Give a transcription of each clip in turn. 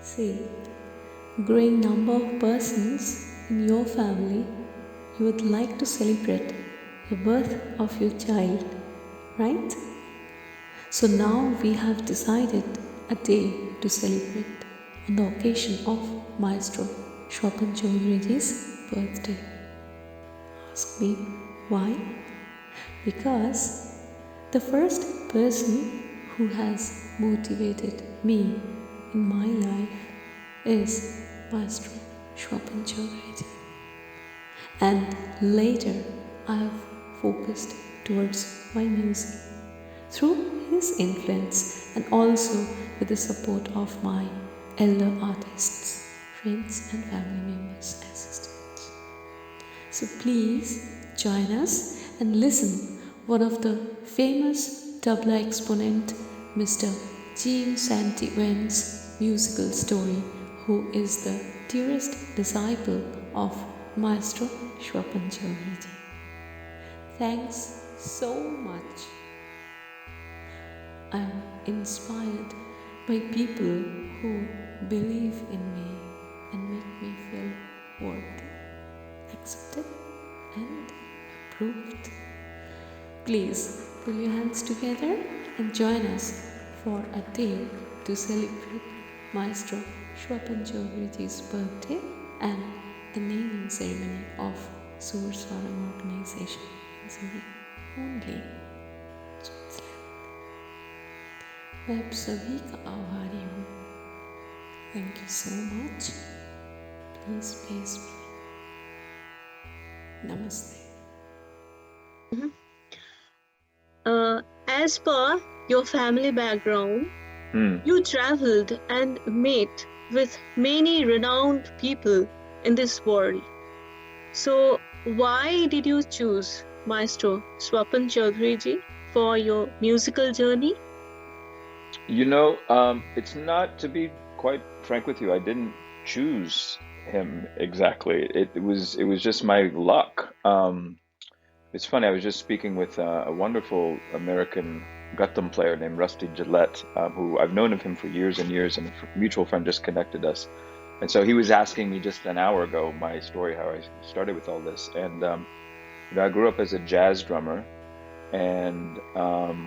See, growing number of persons in your family, you would like to celebrate the birth of your child, right? So now we have decided a day to celebrate on the occasion of Maestro Swapan Chaudhuri Ji's birthday. Ask me why? Because the first person who has motivated me in my life is Maestro Swapan Chaudhuri Ji. And later I have focused towards my music through his influence and also with the support of my elder artists, friends and family members, assistants. So please join us and listen one of the famous Tabla exponent, Mr. Santi Owen's musical story, who is the dearest disciple of Maestro Swapan Chaudhuri Ji. Thanks so much. I'm inspired by people who believe in me and make me feel worthy, accepted and approved. Please put your hands together and join us for a day to celebrate Maestro Swapan Chaudhuri Ji's birthday and the naming ceremony of SurSwarang organization in Zürich only, Switzerland. मैं आप सभी का आभारी हूँ. Thank you so much. Please bless me. Namaste. As per your family background, you traveled and met with many renowned people in this world. So why did you choose Maestro Swapan Chaudhuri Ji for your musical journey? You know, it's not, to be quite frank with you, I didn't choose him exactly. It was just my luck. It's funny, I was just speaking with a wonderful American guttum player named Rusty Gillette, who I've known of him for years and years, and a mutual friend just connected us. And so he was asking me just an hour ago my story, how I started with all this. And you know, I grew up as a jazz drummer. And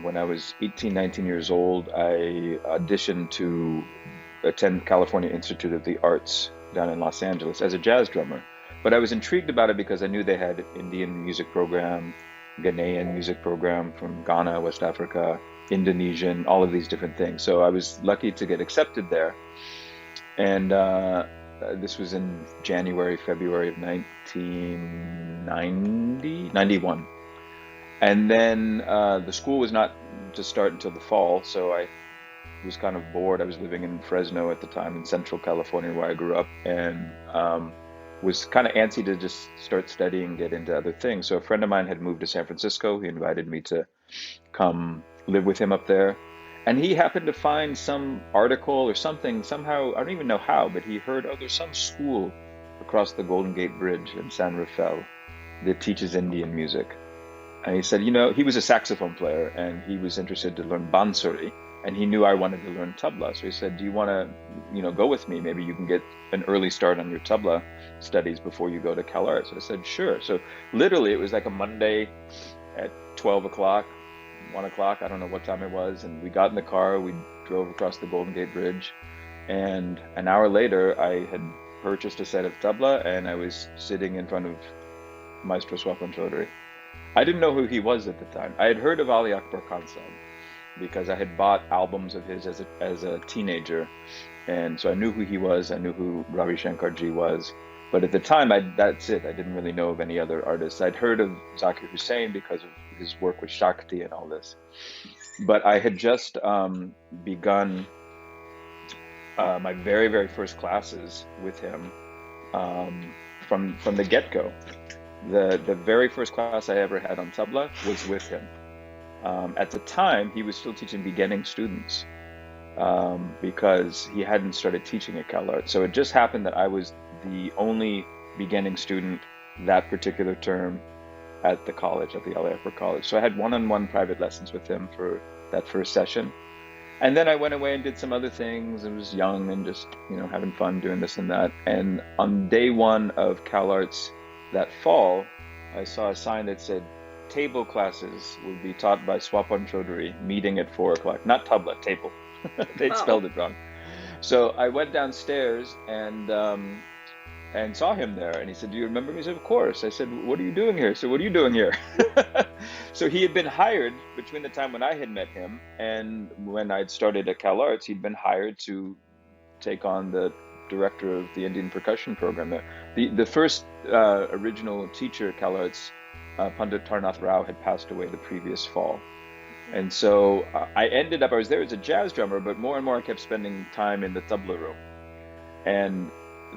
when I was 18, 19 years old, I auditioned to attend California Institute of the Arts down in Los Angeles as a jazz drummer. But I was intrigued about it because I knew they had Indian music program, Ghanaian music program from Ghana, West Africa, Indonesian, all of these different things. So I was lucky to get accepted there. And this was in January, February of 91. And then the school was not to start until the fall, so I was kind of bored. I was living in Fresno at the time in Central California where I grew up, and was kind of antsy to just start studying, get into other things. So a friend of mine had moved to San Francisco. He invited me to come live with him up there. And he happened to find some article or something, somehow, I don't even know how, but he heard, oh, there's some school across the Golden Gate Bridge in San Rafael that teaches Indian music. And he said, you know, he was a saxophone player and he was interested to learn bansuri, and he knew I wanted to learn tabla. So he said, do you want to, you know, go with me? Maybe you can get an early start on your tabla studies before you go to Cal Arts. So I said, sure. So literally it was like a Monday at 12 o'clock, 1 o'clock, I don't know what time it was. And we got in the car, we drove across the Golden Gate Bridge. And an hour later, I had purchased a set of tabla and I was sitting in front of Maestro Swapan Chaudhuri. I didn't know who he was at the time. I had heard of Ali Akbar Khan Sahib because I had bought albums of his as a teenager, and so I knew who he was. I knew who Ravi Shankar Ji was, but at the time, that's it. I didn't really know of any other artists. I'd heard of Zakir Hussain because of his work with Shakti and all this, but I had just begun my very, very first classes with him from the get-go. The very first class I ever had on tabla was with him. At the time, he was still teaching beginning students because he hadn't started teaching at Cal Arts. So it just happened that I was the only beginning student that particular term at the college, at the LA Upper College. So I had one-on-one private lessons with him for that first session. And then I went away and did some other things. I was young and just, having fun doing this and that. And on day one of CalArts that fall, I saw a sign that said, table classes will be taught by Swapan Chaudhuri, meeting at 4:00. Not tabla, table. They'd spelled it wrong. So I went downstairs and saw him there. And he said, do you remember me? I said, of course. I said, what are you doing here? So what are you doing here? So he had been hired between the time when I had met him and when I'd started at CalArts, he'd been hired to take on the director of the Indian percussion program there. The first original teacher at CalArts, Pandit Tarnath Rao, had passed away the previous fall. And so I was there as a jazz drummer, but more and more I kept spending time in the tabla room. And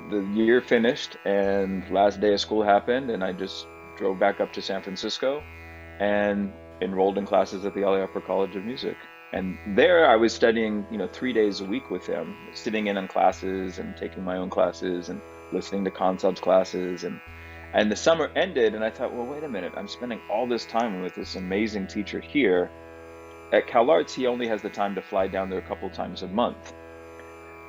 the year finished and last day of school happened and I just drove back up to San Francisco and enrolled in classes at the Ali Upper College of Music. And there I was studying, 3 days a week with him, sitting in on classes and taking my own classes and listening to concepts classes. And the summer ended and I thought, well, wait a minute, I'm spending all this time with this amazing teacher here. At CalArts, he only has the time to fly down there a couple times a month.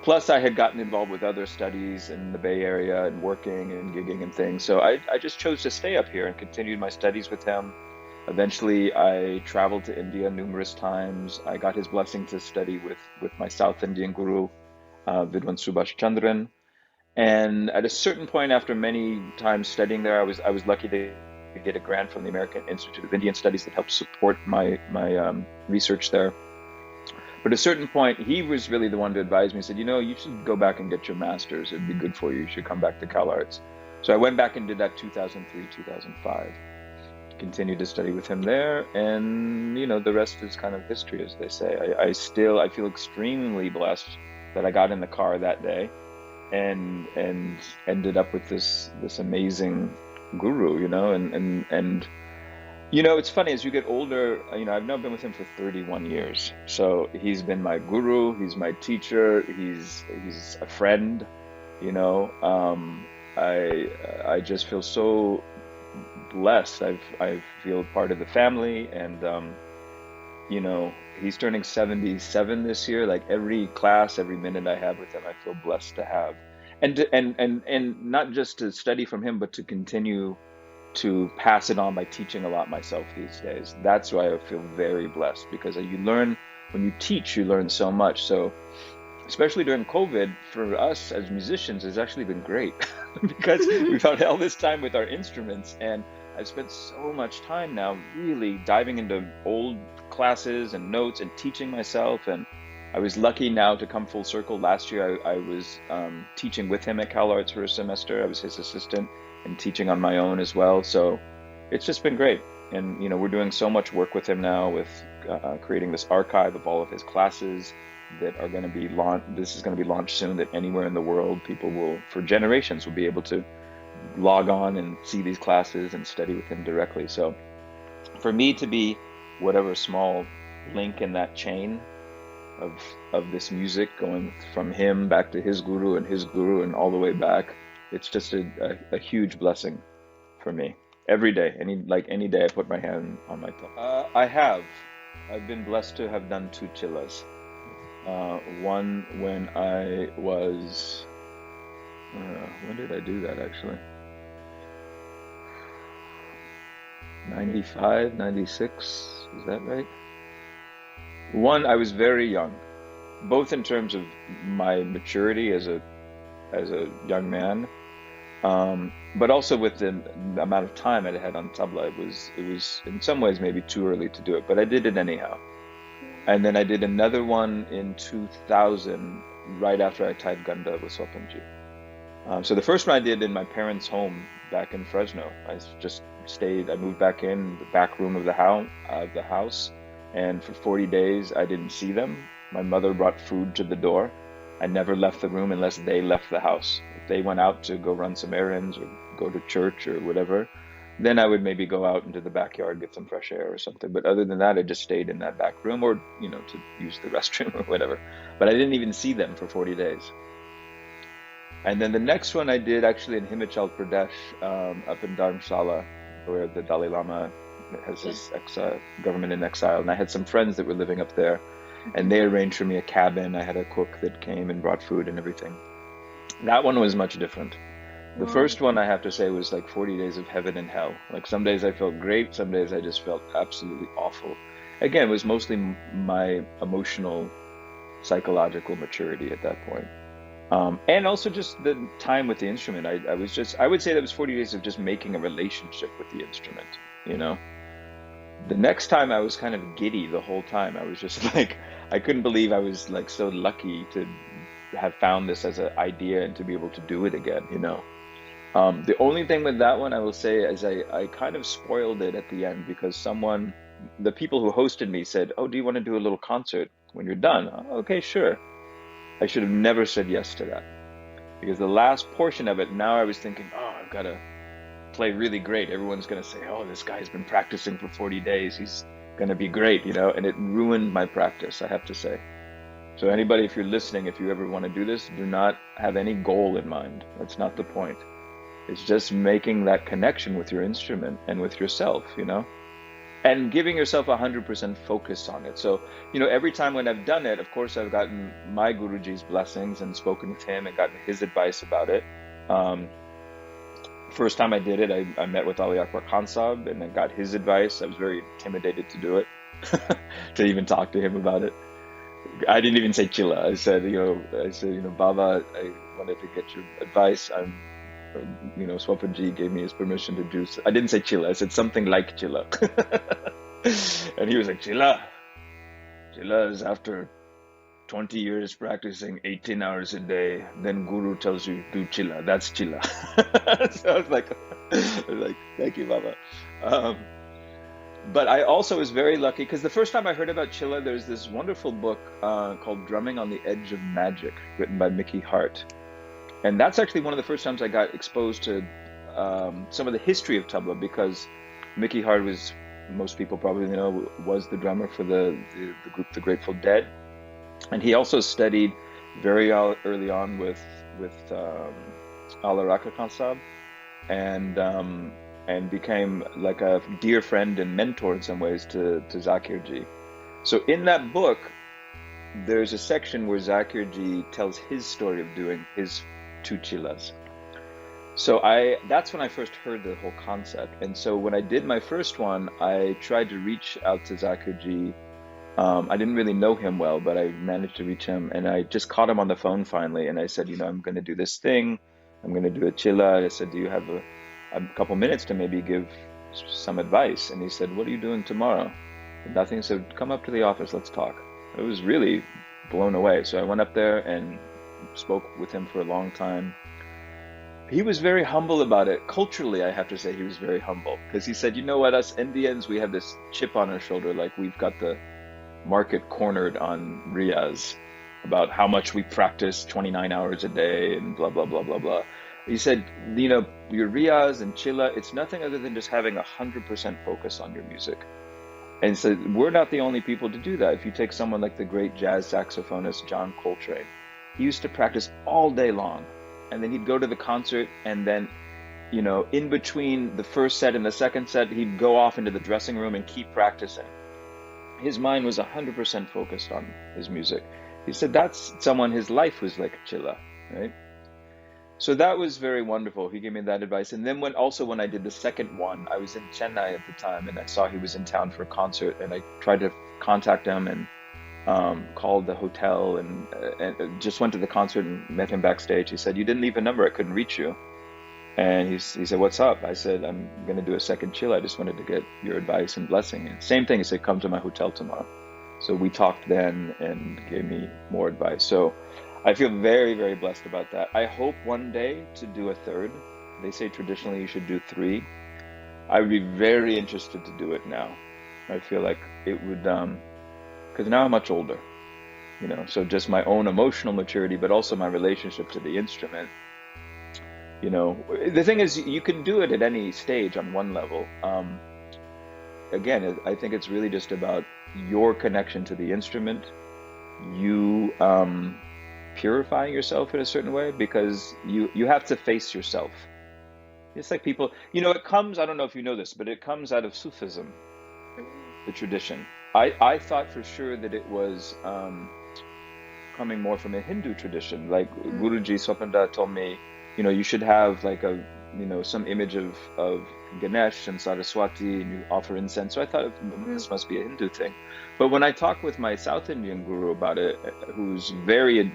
Plus, I had gotten involved with other studies in the Bay Area and working and gigging and things. So I just chose to stay up here and continued my studies with him. Eventually, I traveled to India numerous times. I got his blessing to study with my South Indian guru, Vidwan Subhash Chandran. And at a certain point, after many times studying there, I was lucky to get a grant from the American Institute of Indian Studies that helped support my research there. But at a certain point, he was really the one to advise me. He said, you should go back and get your master's. It'd be good for you. You should come back to CalArts. So I went back and did that 2003, 2005. Continued to study with him there. And, the rest is kind of history, as they say. I feel extremely blessed that I got in the car that day and ended up with this amazing guru, and it's funny, as you get older, I've now been with him for 31 years. So he's been my guru, he's my teacher, he's a friend, I just feel so blessed. I feel part of the family and, he's turning 77 this year. Like every class, every minute I have with him, I feel blessed to have. And not just to study from him, but to continue to pass it on by teaching a lot myself these days. That's why I feel very blessed, because when you teach, you learn so much. So especially during COVID, for us as musicians, it's actually been great because we've had all this time with our instruments, and I've spent so much time now really diving into old classes and notes and teaching myself. And I was lucky now to come full circle. Last year I was teaching with him at CalArts for a semester. I was his assistant and teaching on my own as well. So it's just been great. And, we're doing so much work with him now with creating this archive of all of his classes that are going to be launched. This is going to be launched soon, that anywhere in the world, people will, for generations, will be able to log on and see these classes and study with him directly. So for me to be whatever small link in that chain of this music, going from him back to his guru and all the way back, it's just a huge blessing for me. Every day, any day I put my hand on my tongue. I've been blessed to have done 2 chillas. One when I was, when did I do that actually? 95, 96, is that right? One, I was very young, both in terms of my maturity as a young man, but also with the amount of time I had on tabla. It was in some ways maybe too early to do it, but I did it anyhow. And then I did another one in 2000, right after I tied Ganda with Swapan Ji. So the first one I did in my parents' home back in Fresno. I just stayed. I moved back in the back room of the house, and for 40 days I didn't see them. My mother brought food to the door. I never left the room unless they left the house. If they went out to go run some errands or go to church or whatever, then I would maybe go out into the backyard, get some fresh air or something. But other than that, I just stayed in that back room, or, to use the restroom or whatever. But I didn't even see them for 40 days. And then the next one I did actually in Himachal Pradesh, up in Dharamshala, where the Dalai Lama has his government in exile. And I had some friends that were living up there. And they arranged for me a cabin. I had a cook that came and brought food and everything. That one was much different. The first one, I have to say, was like 40 days of heaven and hell. Like some days I felt great, some days I just felt absolutely awful. Again, it was mostly my emotional, psychological maturity at that point. And also just the time with the instrument. I would say that was 40 days of just making a relationship with the instrument, you know. The next time I was kind of giddy the whole time. I was just like, I couldn't believe I was like so lucky to have found this as an idea and to be able to do it again, you know. The only thing with that one I will say is I kind of spoiled it at the end because the people who hosted me said, "Oh, do you want to do a little concert when you're done?" Okay, sure. I should have never said yes to that because the last portion of it, now I was thinking, oh, I've got to play really great. Everyone's going to say, oh, this guy's been practicing for 40 days. He's going to be great, you know, and it ruined my practice, I have to say. So anybody, if you're listening, if you ever want to do this, do not have any goal in mind. That's not the point. It's just making that connection with your instrument and with yourself, you know, and giving yourself 100% focus on it. So, you know, every time when I've done it, of course, I've gotten my Guruji's blessings and spoken with him and gotten his advice about it. First time I did it, I met with Ali Akbar Khan Sahib and I got his advice. I was very intimidated to do it, to even talk to him about it. I didn't even say Chilla. I said, Baba, I wanted to get your advice. Swapan Ji gave me his permission to do. I didn't say Chilla. I said something like Chilla. And he was like, Chilla is after 20 years practicing 18 hours a day, then Guru tells you do Chilla. That's Chilla. So I was like, thank you, Baba. But I also was very lucky because the first time I heard about Chilla, there's this wonderful book called Drumming on the Edge of Magic, written by Mickey Hart. And that's actually one of the first times I got exposed to some of the history of tabla, because Mickey Hart was, most people probably know, was the drummer for the group The Grateful Dead. And he also studied very early on with Ala Raka Khan Sahib and became like a dear friend and mentor in some ways to Zakir Ji. So in that book, there's a section where Zakir Ji tells his story of doing his 2 chillas. So that's when I first heard the whole concept. And so when I did my first one, I tried to reach out to Zakir Ji. I didn't really know him well, but I managed to reach him, and I just caught him on the phone finally. And I said, I'm going to do this thing. I'm going to do a chilla. I said, do you have a couple minutes to maybe give some advice? And he said, what are you doing tomorrow? Nothing. He said, come up to the office. Let's talk. I was really blown away. So I went up there and spoke with him for a long time. He was very humble about it. Culturally, I have to say he was very humble, because he said, you know what, us Indians, we have this chip on our shoulder, like we've got the market cornered on Riyaz about how much we practice 29 hours a day and blah, blah, blah, blah, blah. He said, your Riyaz and Chilla, it's nothing other than just having 100% focus on your music. And so we're not the only people to do that. If you take someone like the great jazz saxophonist John Coltrane, he used to practice all day long. And then he'd go to the concert, and then, in between the first set and the second set, he'd go off into the dressing room and keep practicing. His mind was 100% focused on his music. He said that's someone, his life was like Chilla, right? So that was very wonderful. He gave me that advice. And then when I did the second one, I was in Chennai at the time, and I saw he was in town for a concert, and I tried to contact him and called the hotel and just went to the concert and met him backstage. He said, you didn't leave a number, I couldn't reach you. And he said, what's up? I said, I'm going to do a second chill. I just wanted to get your advice and blessing. And same thing, he said, come to my hotel tomorrow. So we talked then and gave me more advice. So I feel very, very blessed about that. I hope one day to do a third. They say traditionally you should do 3. I would be very interested to do it now. I feel like it would, because now I'm much older, so just my own emotional maturity, but also my relationship to the instrument. The thing is, you can do it at any stage on one level. Again, I think it's really just about your connection to the instrument, you purifying yourself in a certain way, because you have to face yourself. It's like people, it comes, I don't know if you know this, but it comes out of Sufism, the tradition. I thought for sure that it was coming more from a Hindu tradition. Like Guruji Swapanda told me, you should have like a, some image of Ganesh and Saraswati, and you offer incense. So I thought this must be a Hindu thing. But when I talked with my South Indian guru about it, who's very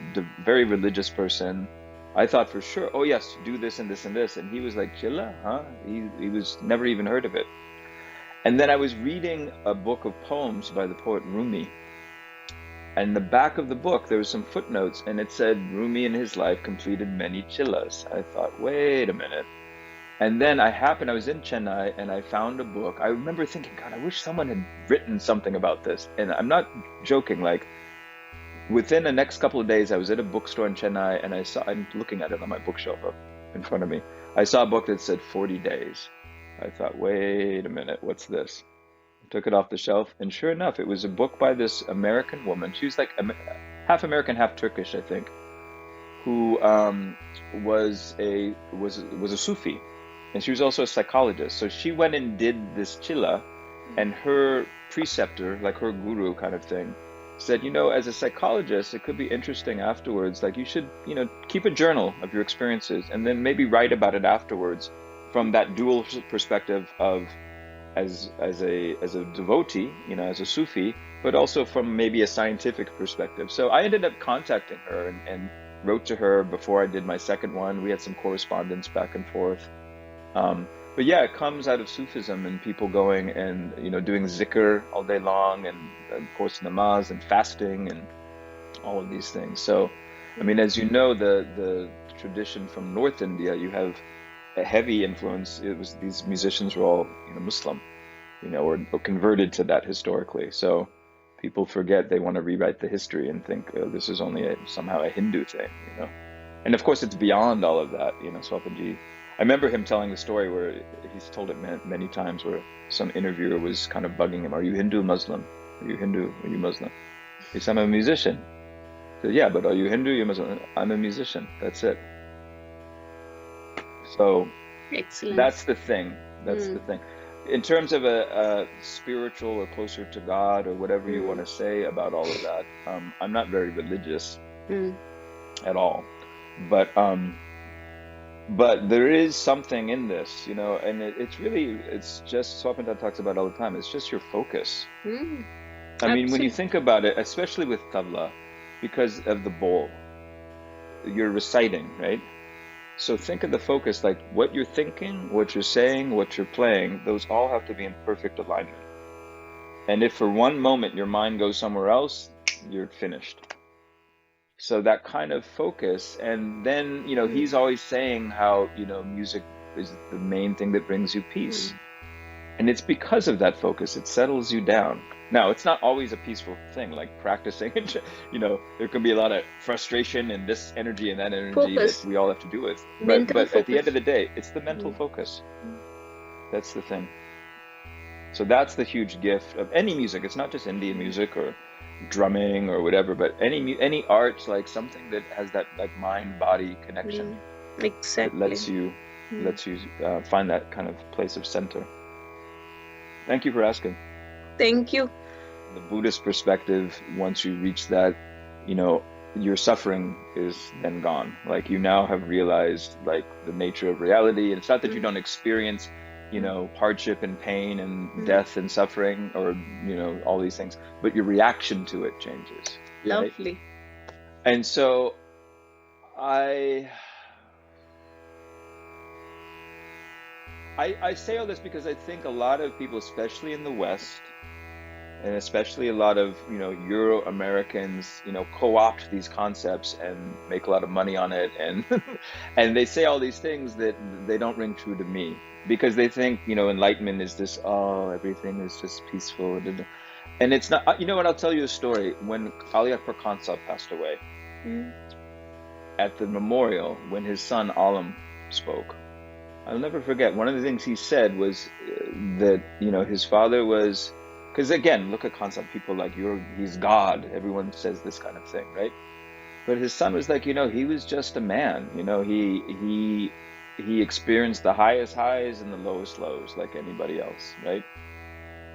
religious person, I thought for sure, oh yes, do this and this and this. And he was like, Chilla, huh? He was never even heard of it. And then I was reading a book of poems by the poet Rumi. And in the back of the book, there was some footnotes, and it said Rumi in his life completed many chillas. I thought, wait a minute. And then I was in Chennai, and I found a book. I remember thinking, God, I wish someone had written something about this. And I'm not joking, like, within the next couple of days, I was at a bookstore in Chennai, and I'm looking at it on my bookshelf up in front of me. I saw a book that said 40 days. I thought, wait a minute, what's this? I took it off the shelf, and sure enough, it was a book by this American woman. She was like half American, half Turkish, I think, who was a Sufi, and she was also a psychologist. So she went and did this chilla, and her preceptor, like her guru kind of thing, said, as a psychologist, it could be interesting afterwards. Like you should, keep a journal of your experiences, and then maybe write about it afterwards from that dual perspective of as a devotee, as a Sufi, but also from maybe a scientific perspective. So I ended up contacting her and wrote to her before I did my second one. We had some correspondence back and forth. But yeah, it comes out of Sufism and people going and, doing zikr all day long, and of course namaz and fasting and all of these things. So, I mean, as you know, the tradition from North India, you have a heavy influence. These musicians were all, Muslim, or converted to that historically. So people forget, they want to rewrite the history and think, oh, this is only somehow a Hindu thing, And of course, it's beyond all of that, Swapanji. I remember him telling the story where he's told it many times, where some interviewer was kind of bugging him, are you Hindu, Muslim? Are you Hindu? Are you Muslim? He said, I'm a musician. He said, yeah, but are you Hindu? You're Muslim? I'm a musician. That's it. So excellent. That's the thing. That's the thing. In terms of a spiritual or closer to God or whatever you want to say about all of that, I'm not very religious at all. But there is something in this, and it's just, Swapanta talks about all the time, it's just your focus. I mean, when you think about it, especially with tabla, because of the bowl, you're reciting, right? So think of the focus, like what you're thinking, what you're saying, what you're playing, those all have to be in perfect alignment. And if for one moment your mind goes somewhere else, you're finished. So that kind of focus, and then, he's always saying how, music is the main thing that brings you peace. And it's because of that focus, it settles you down. Now, it's not always a peaceful thing, like practicing, there can be a lot of frustration and this energy and that energy that we all have to do with. But at the end of the day, it's the mental focus. That's the thing. So that's the huge gift of any music. It's not just Indian music or drumming or whatever, but any art, like something that has that like mind-body connection. Exactly. It lets you find that kind of place of center. Thank you for asking. Thank you. The Buddhist perspective, once you reach that, your suffering is then gone. Like you now have realized like the nature of reality. And it's not that you don't experience, hardship and pain and death and suffering or, all these things, but your reaction to it changes. Lovely. Right? And so I say all this because I think a lot of people, especially in the West, and especially a lot of, Euro-Americans, co-opt these concepts and make a lot of money on it. And and they say all these things that they don't ring true to me because they think, enlightenment is this, everything is just peaceful. And it's not. You know what? I'll tell you a story. When Ali Akbar Khan Sahab passed away, at the memorial, when his son Alam spoke, I'll never forget. One of the things he said was that, his father was, because again, look at concept, people like, he's God. Everyone says this kind of thing, right? But his son was like, he was just a man. He experienced the highest highs and the lowest lows like anybody else, right?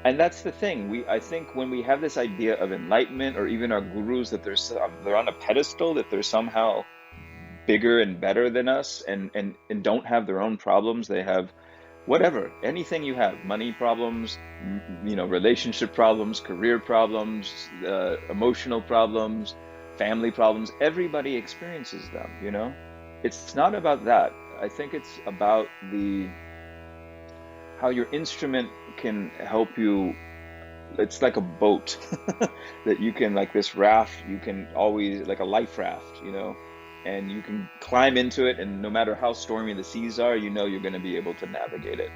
And that's the thing. I think when we have this idea of enlightenment, or even our gurus, that they're on a pedestal, that they're somehow bigger and better than us, and don't have their own problems. They have whatever, anything you have, money problems, relationship problems, career problems, emotional problems, family problems. Everybody experiences them. It's not about that. I think it's about how your instrument can help you. It's like a boat that you can, like this raft, you can always, like a life raft, and you can climb into it, and no matter how stormy the seas are, you're going to be able to navigate it.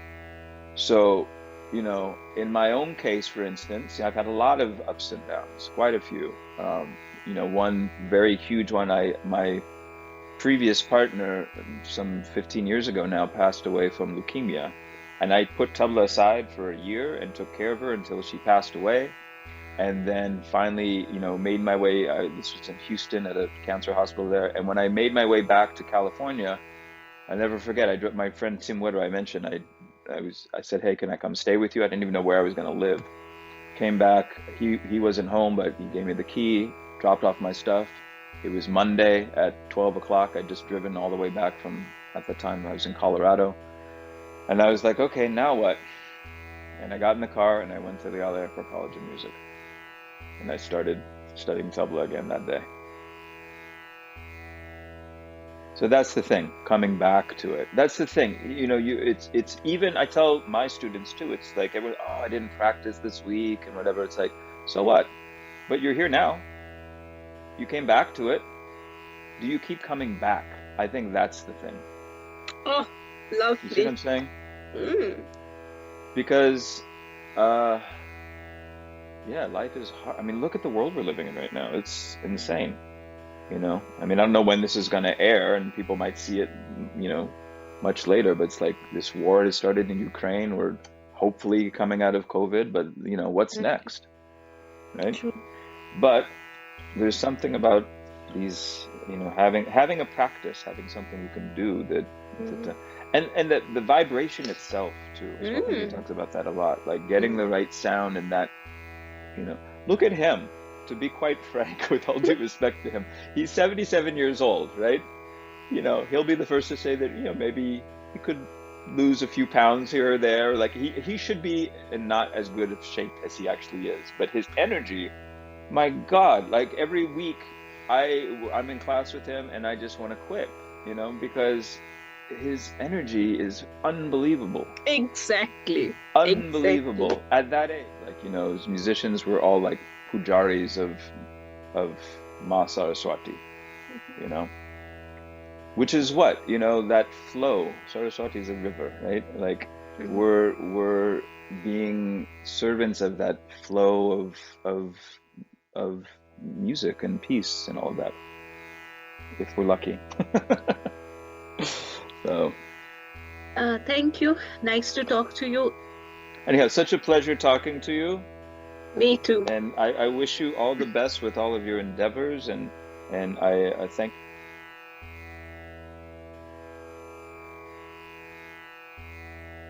So, in my own case, for instance, I've had a lot of ups and downs, quite a few. One very huge one, my previous partner, some 15 years ago now, passed away from leukemia. And I put tabla aside for a year and took care of her until she passed away. And then finally, made my way, this was in Houston at a cancer hospital there. And when I made my way back to California, I'll never forget, my friend Tim Wetter, I mentioned, I said, hey, can I come stay with you? I didn't even know where I was going to live. Came back, he wasn't home, but he gave me the key, dropped off my stuff. It was Monday at 12 o'clock. I'd just driven all the way back from, at the time I was in Colorado. And I was like, okay, now what? And I got in the car and I went to the Al Airport College of Music. And I started studying tabla again that day. So that's the thing, coming back to it. That's the thing, it's even, I tell my students too, it's like, everyone, I didn't practice this week and whatever. It's like, so what? But you're here now. You came back to it. Do you keep coming back? I think that's the thing. Oh, lovely. You see what I'm saying? Because, life is hard. I mean, look at the world we're living in right now. It's insane. I don't know when this is going to air, and people might see it, much later, but it's like this war has started in Ukraine. We're hopefully coming out of COVID, but, what's next? Right? True. But there's something about these, having a practice, having something you can do that and the vibration itself too. He talks about that a lot, like getting the right sound, and that, look at him. To be quite frank, with all due respect to him, he's 77 years old, right? He'll be the first to say that, maybe he could lose a few pounds here or there. Like he should be in not as good of shape as he actually is. But his energy, my God, like every week I'm in class with him and I just want to quit, because his energy is unbelievable. Exactly. Unbelievable. Exactly. At that age, like, as musicians, we're all like pujaris of Ma Saraswati, which is what, that flow. Saraswati is a river, right? Like we're being servants of that flow of music and peace and all of that, if we're lucky. So thank you. Nice to talk to you. Anyhow, such a pleasure talking to you. Me too. And I wish you all the best with all of your endeavors, and I thank.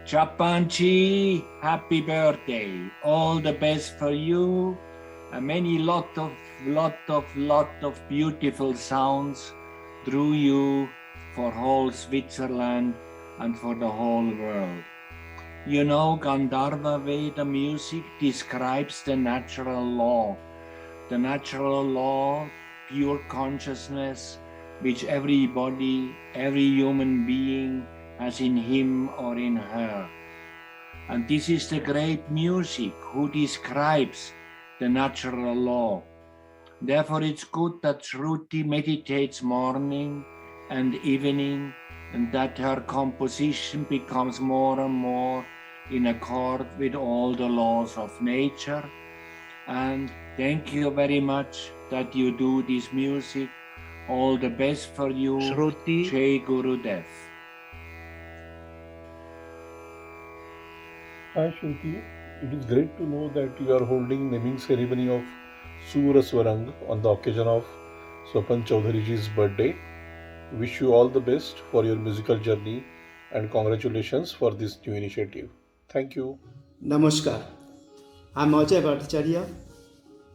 Chapanchi, happy birthday! All the best for you. Many lot of beautiful sounds through you for whole Switzerland and for the whole world. Gandharva Veda music describes the natural law. The natural law, pure consciousness, which everybody, every human being has in him or in her. And this is the great music who describes the natural law. Therefore it's good that Shruti meditates morning and evening, and that her composition becomes more and more in accord with all the laws of nature. And thank you very much that you do this music. All the best for you, Shruti. Jai Gurudev. Hi Shruti, it is great to know that you are holding naming ceremony of SurSwarang on the occasion of Swapan Chaudhuri Ji's birthday. Wish you all the best for your musical journey and congratulations for this new initiative. Thank you. Namaskar. I'm Ajoy Bhattacharya,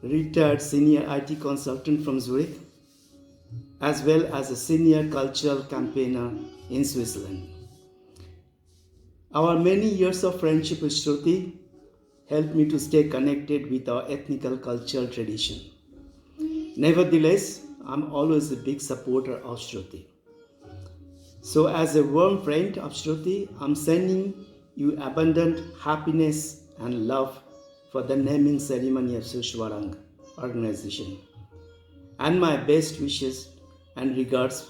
retired senior IT consultant from Zürich, as well as a senior cultural campaigner in Switzerland. Our many years of friendship with Shruti helped me to stay connected with our ethnical cultural tradition. Nevertheless, I'm always a big supporter of Shruti. So as a warm friend of Shruti, I'm sending you abundant happiness and love for the naming ceremony of SurSwarang organization. And my best wishes and regards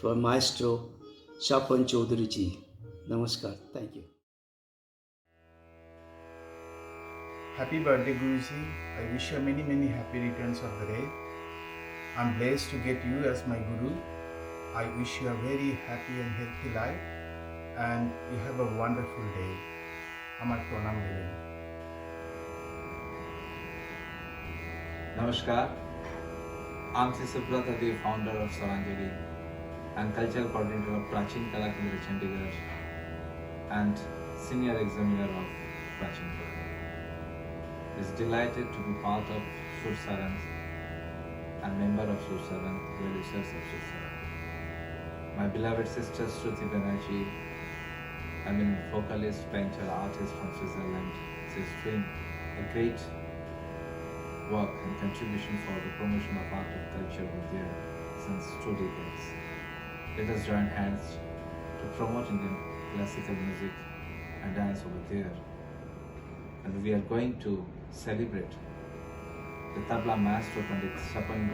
for Maestro Swapan Chaudhuri Ji. Namaskar. Thank you. Happy birthday, Guruji. I wish you many happy returns of the day. I'm blessed to get you as my Guru. I wish you a very happy and healthy life and you have a wonderful day. Amar pranam diben. Namaskar. I'm Subrata, the founder of Saranjali and cultural coordinator of Prachin Kala Kendra Chandigarh and senior examiner of Prachin Kala. Is delighted to be part of SurSwarang and member of SurSwarang, well-wishers of SurSwarang. My beloved sister Shruti Banerjee, vocalist, painter, artist from Switzerland. She is doing a great work and contribution for the promotion of art and culture over there since 2 decades. Let us join hands to promote Indian classical music and dance over there. And we are going to celebrate the Tabla Maestro Swapan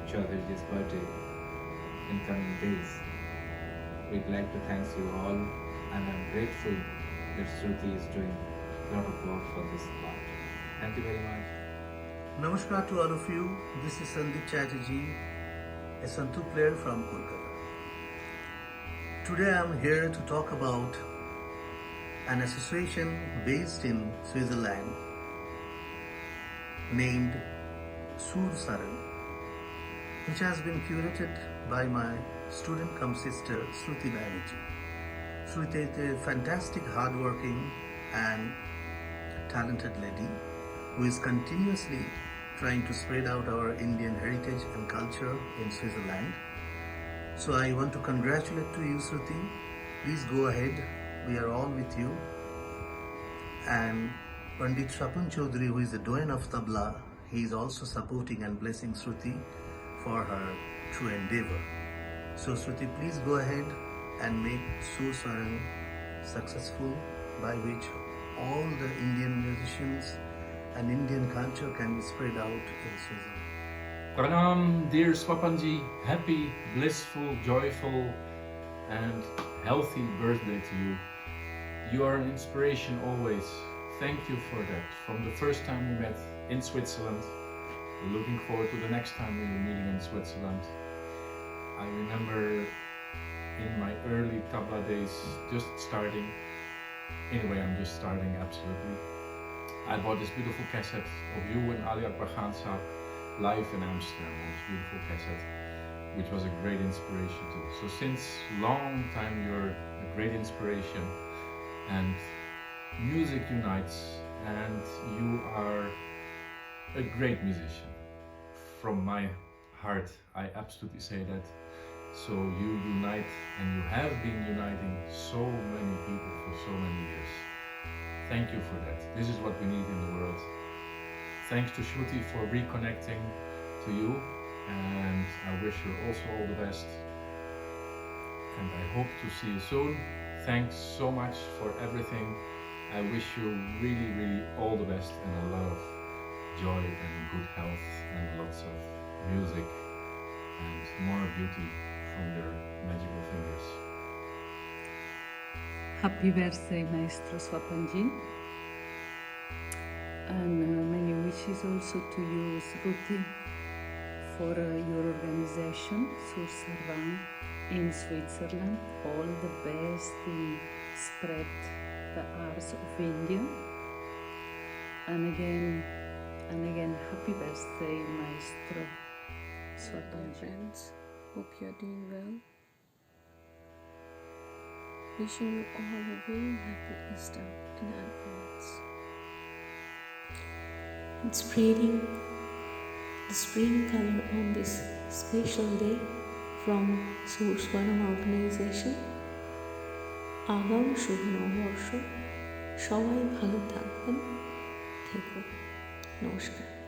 Chaudhuri Ji's birthday in coming days. We'd like to thank you all and I'm grateful that Shruti is doing a lot of work for this part. Thank you very much. Namaskar to all of you. This is Sandip Chatterjee, a Santoor player from Kolkata. Today I am here to talk about an association based in Switzerland named SurSwarang, which has been curated by my student cum sister Shruti Banerjee. Shruti is a fantastic, hardworking and talented lady who is continuously trying to spread out our Indian heritage and culture in Switzerland. So I want to congratulate to you, Shruti. Please go ahead. We are all with you. And Pandit Swapan Chaudhuri, who is the doyen of Tabla, he is also supporting and blessing Shruti for her true endeavor. So Shruti, please go ahead and make SurSwarang successful, by which all the Indian musicians and Indian culture can be spread out in Switzerland. Pranam, dear Swapanji, happy, blissful, joyful and healthy birthday to you. You are an inspiration always. Thank you for that. From the first time we met in Switzerland, looking forward to the next time we were meeting in Switzerland. I remember in my early Tabla days, just starting. Anyway, I'm just starting, absolutely. I bought this beautiful cassette of you and Ali Akbar Khan Saab live in Amsterdam, this beautiful cassette, which was a great inspiration too. So since long time you're a great inspiration and music unites and you are a great musician. From my heart, I absolutely say that. So you unite and you have been uniting so many people for so many years. Thank you for that. This is what we need in the world. Thanks to Shruti for reconnecting to you and I wish her also all the best. And I hope to see you soon. Thanks so much for everything. I wish you really all the best and a lot of joy and good health and lots of music and more beauty from your magical fingers. Happy birthday, Maestro Swapan Ji. And many wishes also to you, Shruti, for your organization, SurSwarang, in Switzerland. All the best in spread the arts of India. And again, happy birthday, Maestro Swapan Ji. Friends, hope you're doing well. Wishing you all a very happy Easter in advance. and spreading the spring color on this special day from SurSwarang organization. আগাম শুভ নববর্ষ, সবাই ভালো থাকবেন, থেকো, নমস্কার।